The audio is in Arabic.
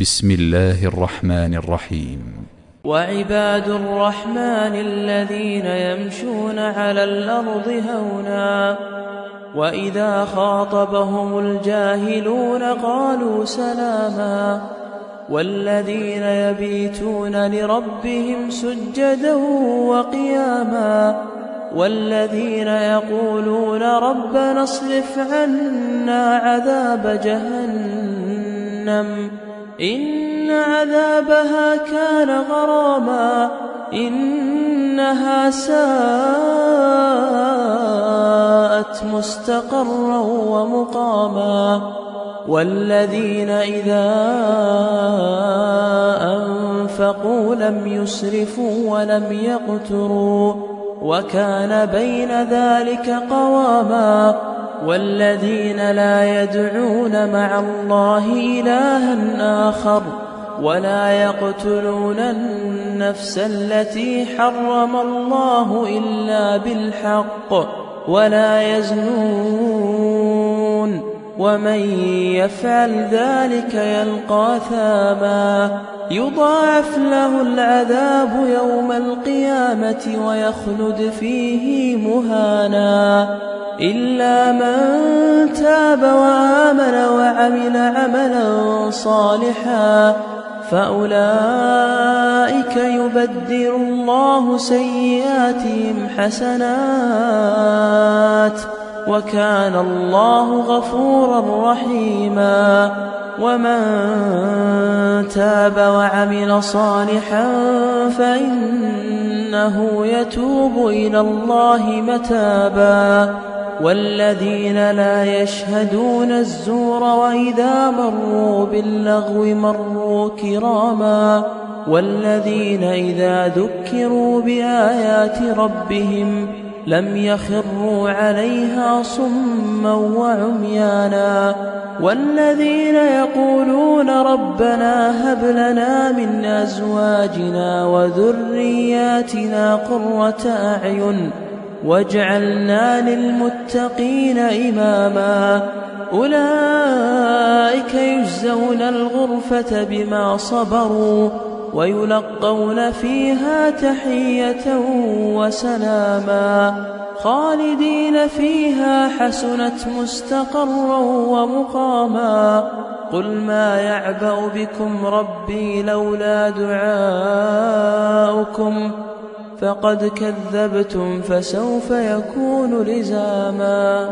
بسم الله الرحمن الرحيم. وعباد الرحمن الذين يمشون على الأرض هونا وإذا خاطبهم الجاهلون قالوا سلاما والذين يبيتون لربهم سجدا وقياما والذين يقولون ربنا اصرف عنا عذاب جهنم إن عذابها كان غراما إنها ساءت مستقرا ومقاما والذين إذا أنفقوا لم يسرفوا ولم يقتروا وكان بين ذلك قواما والذين لا يدعون مع الله إلها آخر ولا يقتلون النفس التي حرم الله إلا بالحق ولا يزنون ومن يفعل ذلك يلقى ثاما يضاعف له العذاب يوم القيامة ويخلد فيه مهانا إلا من تاب وآمن وعمل عملا صالحا فأولئك يبدل الله سيئاتهم حسنات وكان الله غفورا رحيما ومن تاب وعمل صالحا فإنه يتوب إلى الله متابا والذين لا يشهدون الزور وإذا مروا باللغو مروا كراما والذين إذا ذكروا بآيات ربهم لم يخروا عليها صما وعميانا والذين يقولون ربنا هب لنا من أزواجنا وذرياتنا قرة أعين واجعلنا للمتقين إماما أولئك يجزون الغرفة بما صبروا ويلقون فيها تحية وسلاما خالدين فيها حسنت مستقرا ومقاما قل ما يعبأ بكم ربي لولا دعاؤكم فقد كذبتم فسوف يكون لزاما